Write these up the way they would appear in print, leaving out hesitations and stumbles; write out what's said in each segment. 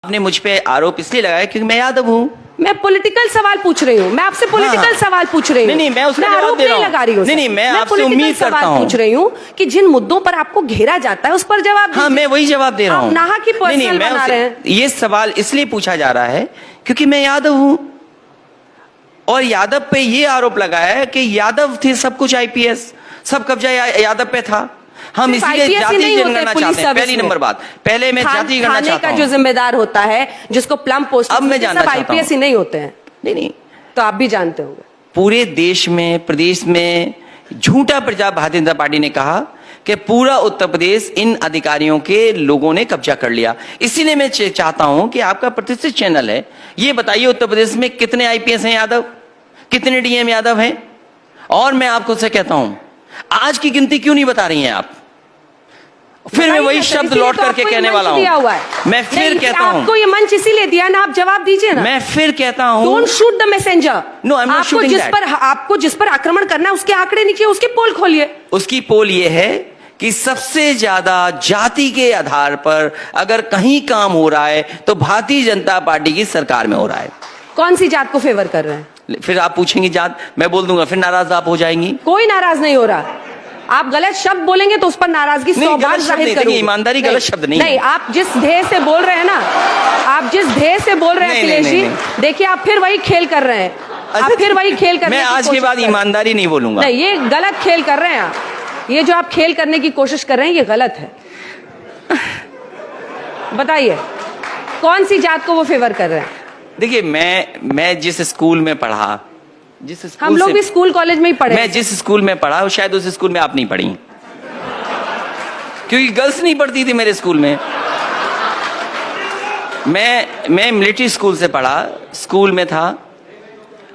आपने मुझ पे आरोप इसलिए लगाया क्योंकि मैं यादव हूँ। मैं पॉलिटिकल सवाल पूछ रही हूँ, मैं आपसे पॉलिटिकल सवाल पूछ रही हूँ। नहीं, मैं उसका जवाब दे रहा हूँ। लगा रही हूँ। नहीं, मैं आपसे उम्मीद करता हूँ। पूछ रही हूँ कि जिन मुद्दों पर आपको घेरा जाता है उस पर जवाब दीजिए। हाँ, मैं वही जवाब दे रहा हूँ। आप नाहा की पर्सनल बना रहे हैं। ये सवाल इसलिए पूछा जा रहा है क्योंकि मैं यादव हूँ और यादव पे ये आरोप लगाया है कि यादव थे सब कुछ, आईपीएस सब कब्जा यादव पे था। हम इसीलिए जाति जनगणना चाहते हैं। पहली नंबर बात, पहले मैं जाति गणना चाहता हूं। जो जिम्मेदार होता है, जिसको प्लम पोस्ट, अब मैं जानना चाहता हूं। आईपीएस ही नहीं होते हैं। नहीं, तो आप भी जानते होंगे। पूरे देश में, प्रदेश में झूठा प्रचार भारतीय जनता पार्टी ने कहा कि पूरा उत्तर प्रदेश इन अधिकारियों के लोगों ने कब्जा कर लिया। इसीलिए मैं चाहता हूं कि आपका प्रतिष्ठित चैनल है, ये बताइए उत्तर प्रदेश में कितने आईपीएस हैं यादव, कितने डीएम यादव हैं। और मैं आपको से कहता हूं, आज की गिनती क्यों नहीं बता रही हैं आप? फिर मैं वही शब्द लौट करके कहने वाला हूं। मैं फिर कहता हूं, आपको ये मंच इसीलिए दिया ना, आप जवाब दीजिए ना। मैं फिर कहता हूं, don't shoot the messenger. No, I am not shooting that. आपको जिस पर आक्रमण करना है उसके आंकड़े नीचे, उसकी पोल खोलिए। उसकी पोल ये है कि सबसे ज्यादा जाति के आधार पर अगर कहीं काम हो रहा है तो भारतीय जनता पार्टी की सरकार में हो रहा है। कौन सी जात को फेवर कर रहे हैं? फिर आप पूछेंगी जात, मैं बोल दूंगा, फिर नाराज आप हो जाएंगी। कोई नाराज नहीं हो रहा। आप गलत शब्द बोलेंगे तो उस पर नाराजगी 100 बार जाहिर करूंगी। ईमानदारी गलत शब्द नहीं। नहीं, आप जिस ध्येय से बोल रहे हैं ना, आप जिस ध्येय से बोल रहे हैं अखिलेश जी, देखिए आप फिर वही खेल कर रहे हैं। आप फिर वही खेल कर रहे हैं। मैं आज के बाद ईमानदारी नहीं बोलूंगा। नहीं, ये गलत खेल कर रहे हैं आप। ये जो आप खेल करने की कोशिश कर रहे हैं ये गलत है। बताइए कौन सी जात को वो फेवर कर रहे हैं? देखिए, मैं जिस स्कूल में पढ़ा, हम लोग भी स्कूल कॉलेज में ही पढ़े। मैं जिस स्कूल में पढ़ा शायद उस स्कूल में आप नहीं पढ़ी, क्योंकि गर्ल्स नहीं पढ़ती थी मेरे स्कूल में। मैं मिलिट्री स्कूल से पढ़ा, स्कूल में था।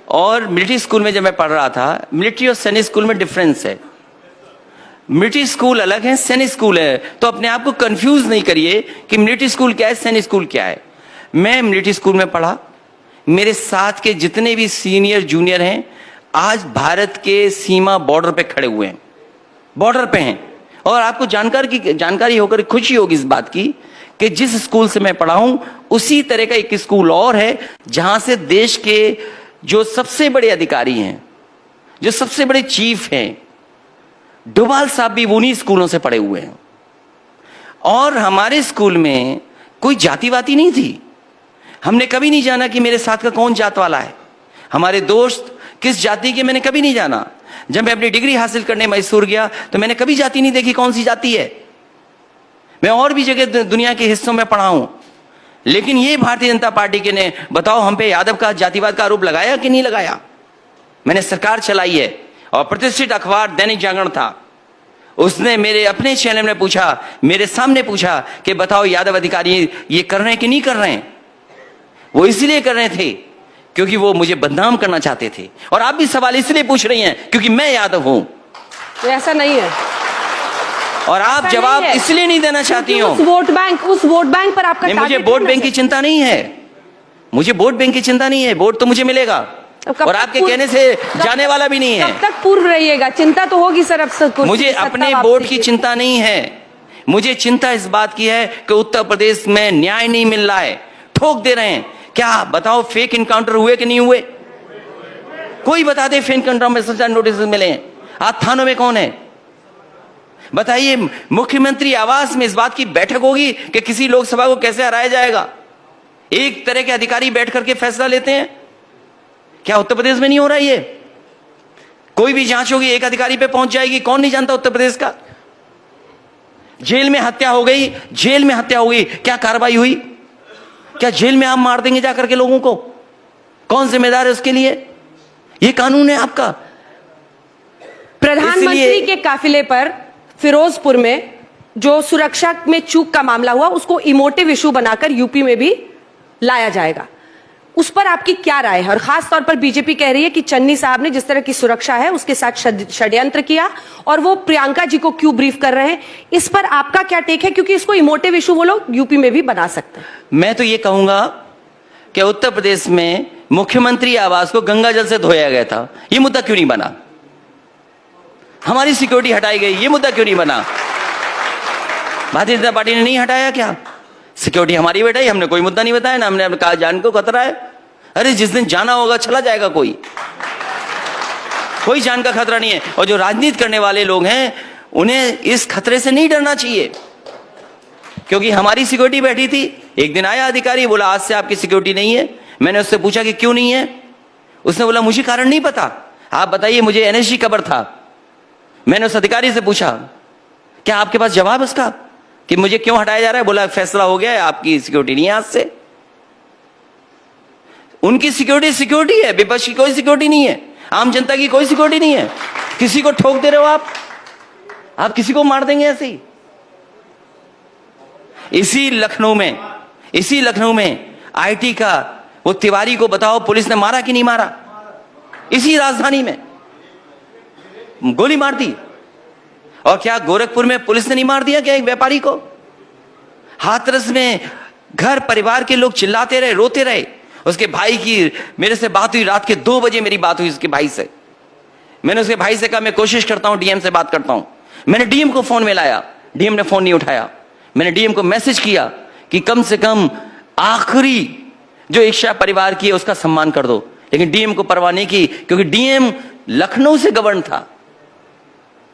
और मिलिट्री स्कूल में जब मैं पढ़ रहा था, मिलिट्री और सैनिक स्कूल में डिफरेंस है। मिलिट्री स्कूल अलग है, सैनिक स्कूल है। तो अपने आप को कंफ्यूज नहीं करिए कि मिलिट्री स्कूल क्या है, सैनिक स्कूल क्या है। मैं मिलिट्री स्कूल में पढ़ा। मेरे साथ के जितने भी सीनियर जूनियर हैं आज भारत के सीमा बॉर्डर पे खड़े हुए हैं, बॉर्डर पे हैं। और आपको जानकारी होकर खुशी होगी इस बात की कि जिस स्कूल से मैं पढ़ा हूं उसी तरह का एक स्कूल और है जहां से देश के जो सबसे बड़े अधिकारी हैं, जो सबसे बड़े चीफ हैं, डोभाल साहब भी उन्हीं स्कूलों से पढ़े हुए हैं। और हमारे स्कूल में कोई जातिवादी नहीं थी। हमने कभी नहीं जाना कि मेरे साथ का कौन जात वाला है, हमारे दोस्त किस जाति के, मैंने कभी नहीं जाना। जब मैं अपनी डिग्री हासिल करने मैसूर गया तो मैंने कभी जाति नहीं देखी कौन सी जाति है। मैं और भी जगह दुनिया के हिस्सों में पढ़ा हूं, लेकिन ये भारतीय जनता पार्टी के ने बताओ हम पे यादव का जातिवाद का आरोप लगाया कि नहीं लगाया? मैंने सरकार चलाई है और प्रतिष्ठित अखबार दैनिक जागरण था, उसने मेरे अपने चैनल में पूछा, मेरे सामने पूछा कि बताओ यादव अधिकारी ये कर रहे हैं कि नहीं कर रहे हैं। वो इसलिए कर रहे थे क्योंकि वो मुझे बदनाम करना चाहते थे। और आप भी सवाल इसलिए पूछ रही हैं क्योंकि मैं यादव हूं। तो ऐसा नहीं है। और आप जवाब इसलिए नहीं देना चाहती हो। उस वोट बैंक पर आपका मुझे वोट बैंक की चिंता नहीं है, मुझे वोट बैंक की चिंता नहीं है। वोट तो मुझे मिलेगा और आपके कहने से जाने वाला भी नहीं है। कब तक पूर्व रहिएगा? चिंता तो होगी सर। अब मुझे अपने वोट की चिंता नहीं है, मुझे चिंता इस बात की है कि उत्तर प्रदेश में न्याय नहीं मिल रहा है, ठोक दे रहे हैं। क्या बताओ फेक इनकाउंटर हुए कि नहीं हुए? कोई बता दे फेक इनकाउंटर में सबसे नोटिस मिले हैं? आज थानों में कौन है बताइए? मुख्यमंत्री आवास में इस बात की बैठक होगी कि किसी लोकसभा को कैसे हराया जाएगा। एक तरह के अधिकारी बैठ करके फैसला लेते हैं। क्या उत्तर प्रदेश में नहीं हो रहा है? ये कोई भी जांच होगी एक अधिकारी पे पहुंच जाएगी। कौन नहीं जानता उत्तर प्रदेश का? जेल में हत्या हो गई, जेल में हत्या हो गई, क्या कार्रवाई हुई? क्या जेल में आप मार देंगे जाकर के लोगों को? कौन जिम्मेदार है उसके लिए? ये कानून है आपका। प्रधानमंत्री के काफिले पर फिरोजपुर में जो सुरक्षा में चूक का मामला हुआ उसको इमोटिव इशू बनाकर यूपी में भी लाया जाएगा। उस पर आपकी क्या राय है? और खास तौर पर बीजेपी कह रही है कि चन्नी साहब ने जिस तरह की सुरक्षा है उसके साथ षड्यंत्र किया और वो प्रियंका जी को क्यों ब्रीफ कर रहे हैं। इस पर आपका क्या टेक है? क्योंकि इसको इमोटिव इशू वो लोग यूपी में भी बना सकते हैं। मैं तो ये कहूंगा कि उत्तर प्रदेश में मुख्यमंत्री आवास को गंगा जल से धोया गया था, ये मुद्दा क्यों नहीं बना? हमारी सिक्योरिटी हटाई गई, ये मुद्दा क्यों नहीं बना? भारतीय जनता पार्टी ने नहीं हटाया क्या? सिक्योरिटी हमारी बैठाई, हमने कोई मुद्दा नहीं बताया ना, हमने कहा जान को खतरा है। अरे जिस दिन जाना होगा चला जाएगा, कोई जान का खतरा नहीं है। और जो राजनीति करने वाले लोग हैं उन्हें इस खतरे से नहीं डरना चाहिए, क्योंकि हमारी सिक्योरिटी बैठी थी। एक दिन आया अधिकारी, बोला आज से आपकी सिक्योरिटी नहीं है। मैंने उससे पूछा कि क्यों नहीं है? उसने बोला मुझे कारण नहीं पता, आप बताइए। मुझे एनएसजी खबर था। मैंने उस अधिकारी से पूछा क्या आपके पास जवाब उसका कि मुझे क्यों हटाया जा रहा है? बोला फैसला हो गया है, आपकी सिक्योरिटी नहीं है आज से। उनकी सिक्योरिटी है, विपक्ष की कोई सिक्योरिटी नहीं है, आम जनता की कोई सिक्योरिटी नहीं है। किसी को ठोक दे रहे हो आप किसी को मार देंगे ऐसे ही। इसी लखनऊ में आईटी का वो तिवारी को बताओ पुलिस ने मारा कि नहीं मारा? इसी राजधानी में गोली मार दी। और क्या गोरखपुर में पुलिस ने नहीं मार दिया क्या एक व्यापारी को? हाथरस में घर परिवार के लोग चिल्लाते रहे, रोते रहे। उसके भाई की मेरे से बात हुई, रात के 2 बजे मेरी बात हुई उसके भाई से। मैंने उसके भाई से कहा मैं कोशिश करता हूं, डीएम से बात करता हूं। मैंने डीएम को फोन मिलाया, डीएम ने फोन नहीं उठाया। मैंने डीएम को मैसेज किया कि कम से कम आखिरी जो इच्छा परिवार की है उसका सम्मान कर दो, लेकिन डीएम को परवाह नहीं की, क्योंकि डीएम लखनऊ से गवर्न था,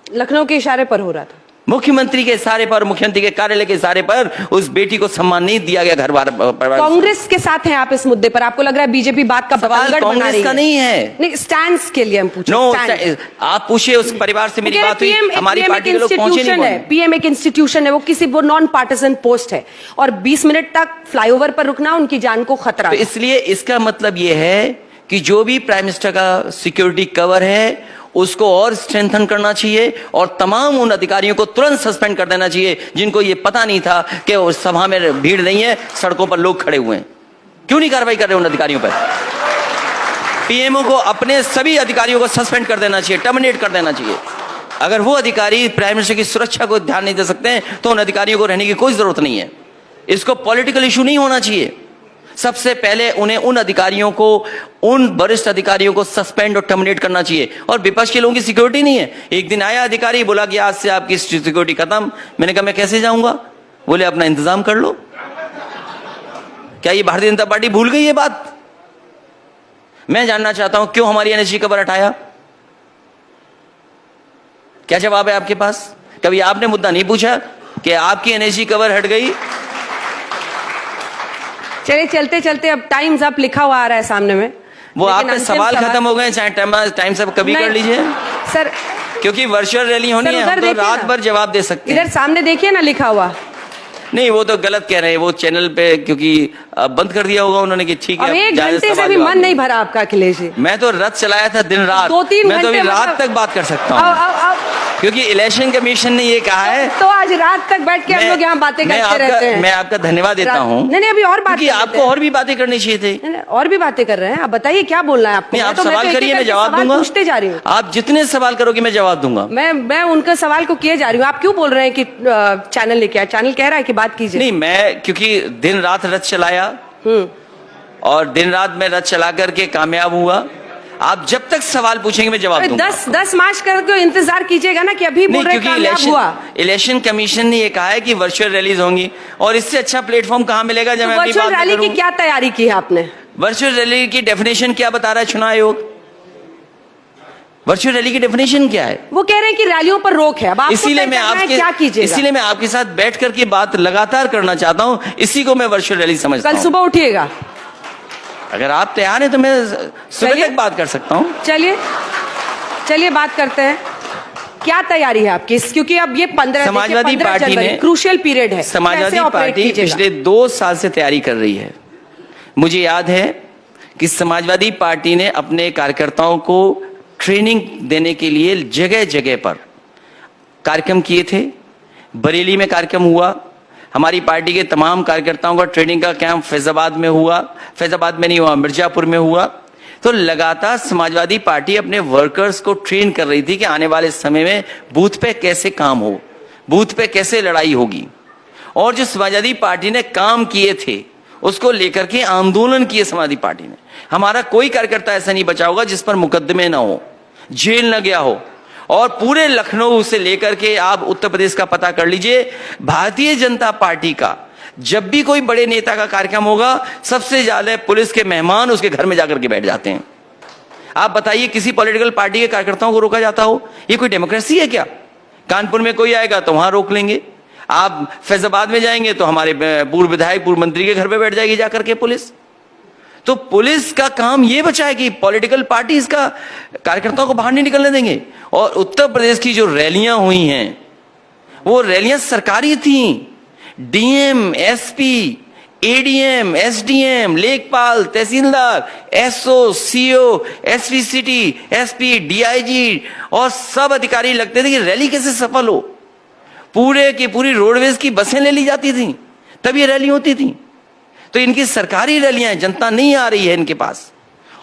लखनऊ के इशारे पर हो रहा था। मुख्यमंत्री के इशारे पर, मुख्यमंत्री के कार्यालय के इशारे पर उस बेटी को सम्मान नहीं दिया गया। घर बार कांग्रेस के साथ हैं आप इस मुद्दे पर? आपको लग रहा है बीजेपी बात का सवाल कांग्रेस का नहीं है, नहीं स्टैंड के लिए हम पूछ रहे हैं। आप पूछिए उस परिवार से मेरी बात हुई, हमारी पार्टी के लोग पहुंचे नहीं। पीएम एक इंस्टीट्यूशन है, वो नॉन पार्टिसन पोस्ट है, और 20 मिनट तक फ्लाईओवर पर रुकना उनकी जान को खतरा। तो इसलिए इसका मतलब यह है कि जो भी प्राइम मिनिस्टर का सिक्योरिटी कवर है उसको और स्ट्रेंथन करना चाहिए, और तमाम उन अधिकारियों को तुरंत सस्पेंड कर देना चाहिए जिनको ये पता नहीं था कि उस सभा में भीड़ नहीं है, सड़कों पर लोग खड़े हुए हैं। क्यों नहीं कार्रवाई कर रहे उन अधिकारियों पर? पीएमओ को अपने सभी अधिकारियों को सस्पेंड कर देना चाहिए, टर्मिनेट कर देना चाहिए। अगर वो अधिकारी प्राइम मिनिस्टर की सुरक्षा को ध्यान नहीं दे सकते हैं तो उन अधिकारियों को रहने की कोई जरूरत नहीं है। इसको पॉलिटिकल इशू नहीं होना चाहिए। सबसे पहले उन्हें उन अधिकारियों को, उन वरिष्ठ अधिकारियों को सस्पेंड और टर्मिनेट करना चाहिए। और विपक्ष के लोगों की सिक्योरिटी नहीं है। एक दिन आया अधिकारी, बोला कि आज से आपकी सिक्योरिटी खत्म। मैंने कहा मैं कैसे जाऊंगा? बोले अपना इंतजाम कर लो। क्या ये भारतीय जनता पार्टी भूल गई ये बात? मैं जानना चाहता हूं क्यों हमारी एनएसजी कवर हटाया? क्या जवाब है आपके पास? कभी आपने मुद्दा नहीं पूछा कि आपकी एनएसजी कवर हट गई? चलिए चलते चलते अब टाइम्स अप लिखा हुआ आ रहा है सामने में, वो आपके सवाल खत्म हो गए, चाहे टाइम्स अप कभी कर लीजिए सर, क्योंकि वर्चुअल रैली होनी है, हम तो रात भर जवाब दे सकते हैं। इधर सामने देखिए ना लिखा हुआ। नहीं वो तो गलत कह रहे हैं, वो चैनल पे क्योंकि बंद कर दिया होगा उन्होंने कि ठीक है। 1 घंटे से भी मन नहीं भरा आपका अखिलेश जी? मैं तो रथ चलाया था दिन रात, 2-3 मैं तो अभी रात मतलब तक बात कर सकता हूँ, क्योंकि इलेक्शन कमीशन ने ये कहा है। तो आज रात तक बैठ के हम लोग यहाँ बातें करते रहते हैं। मैं आपका धन्यवाद देता हूँ। नहीं अभी और बात, आपको और भी बातें करनी चाहिए थी। और भी बातें कर रहे हैं, आप बताइए क्या बोलना है आपको? आप सवाल करिए, मैं जवाब दूंगा। पूछते जा रही हूँ, आप जितने सवाल करोगे मैं जवाब दूंगा। मैं उनका सवाल को किए जा रही हूँ। आप क्यों बोल रहे हैं कि चैनल लेके आया? चैनल कह रहा है कि बात कीजिए। नहीं मैं क्योंकि दिन रात रथ चलाया और दिन रात में रथ चला करके कामयाब हुआ। आप जब तक सवाल पूछेंगे मैं जवाब दूंगा। 10 मार्च करके इंतजार कीजिएगा ना कि अभी बोल रहे कामयाब हुआ। इलेक्शन कमीशन ने ये कहा है कि वर्चुअल रैलीज होंगी, और इससे अच्छा प्लेटफॉर्म कहां मिलेगा जब मैं अपनी बात करूं। वर्चुअल रैली की क्या तैयारी की है आपने? वर्चुअल रैली की डेफिनेशन क्या बता रहा है चुनाव आयोग? वर्चुअल रैली की डेफिनेशन क्या है? वो कह रहे हैं कि रैलियों पर रोक है। अब आपको इसीलिए मैं आपके क्या कीजिएगा? इसीलिए मैं आपके साथ बैठ करके बात लगातार करना चाहता हूं, इसी को मैं वर्चुअल रैली समझता हूं। कल सुबह उठिएगा, अगर आप तैयार हैं तो मैं सुबह तक बात कर सकता हूं। चलिए बात करते हैं, क्या तैयारी है आपकी? क्योंकि अब ये 15 समाजवादी पार्टी ने क्रूशियल पीरियड है। समाजवादी पार्टी पिछले 2 साल से तैयारी कर रही है। मुझे याद है कि समाजवादी पार्टी ने अपने कार्यकर्ताओं को ट्रेनिंग देने के लिए जगह जगह पर कार्यक्रम किए थे। बरेली में कार्यक्रम हुआ, हमारी पार्टी के तमाम कार्यकर्ताओं का ट्रेनिंग का कैंप फैजाबाद में हुआ, फैजाबाद में नहीं हुआ, मिर्जापुर में हुआ। तो लगातार समाजवादी पार्टी अपने वर्कर्स को ट्रेन कर रही थी कि आने वाले समय में बूथ पे कैसे काम हो, बूथ पे कैसे लड़ाई होगी। और जो समाजवादी पार्टी ने काम किए थे उसको लेकर के आंदोलन किए समाजवादी पार्टी ने। हमारा कोई कार्यकर्ता ऐसा नहीं बचा होगा जिस पर मुकदमे ना हो, जेल न गया हो। और पूरे लखनऊ से लेकर के आप उत्तर प्रदेश का पता कर लीजिए, भारतीय जनता पार्टी का जब भी कोई बड़े नेता का कार्यक्रम होगा, सबसे ज्यादा पुलिस के मेहमान उसके घर में जाकर के बैठ जाते हैं। आप बताइए, किसी पॉलिटिकल पार्टी के कार्यकर्ताओं को रोका जाता हो? ये कोई डेमोक्रेसी है क्या? कानपुर में कोई आएगा तो वहां रोक लेंगे, आप फैजाबाद में जाएंगे तो हमारे पूर्व विधायक, पूर्व मंत्री के घर पे बैठ जाएगी जाकर के पुलिस। तो पुलिस का काम यह बचा है कि पॉलिटिकल पार्टी इसका कार्यकर्ताओं को बाहर नहीं निकलने देंगे। और उत्तर प्रदेश की जो रैलियां हुई हैं, वो रैलियां सरकारी थी। डीएम, एसपी, एडीएम, एसडीएम, लेखपाल, तहसीलदार, SO, CO, SP city, SP, DIG और सब अधिकारी लगते थे कि रैली कैसे सफल हो। पूरे की पूरी रोडवेज की बसें ले ली जाती थी, तब ये रैली होती थी। तो इनकी सरकारी रैलियां हैं, जनता नहीं आ रही है इनके पास।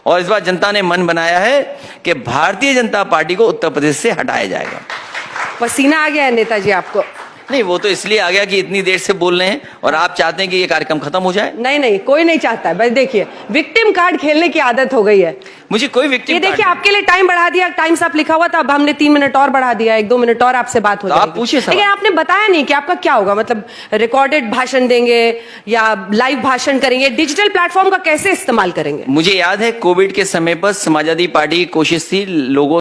और इस बार जनता ने मन बनाया है कि भारतीय जनता पार्टी को उत्तर प्रदेश से हटाया जाएगा। पसीना आ गया है नेताजी आपको? नहीं, वो तो इसलिए आ गया कि इतनी देर से बोल रहे हैं और आप चाहते हैं कि ये कार्यक्रम खत्म हो जाए। नहीं नहीं, कोई नहीं चाहता है। बस देखिए, विक्टिम कार्ड खेलने की आदत हो गई है। मुझे कोई विक्टिम ये देखिए, आपके लिए टाइम बढ़ा दिया, टाइम्स आप लिखा हुआ था, अब हमने 3 मिनट और बढ़ा दिया, 1-2 मिनट और आपसे बात हो तो जाएगी। आप पूछिए सवाल। लेकिन आपने बताया नहीं कि आपका क्या होगा, मतलब रिकॉर्डेड भाषण देंगे या लाइव भाषण करेंगे, डिजिटल प्लेटफॉर्म का कैसे इस्तेमाल करेंगे? मुझे याद है कोविड के समय पर समाजवादी पार्टी की कोशिश थी लोगों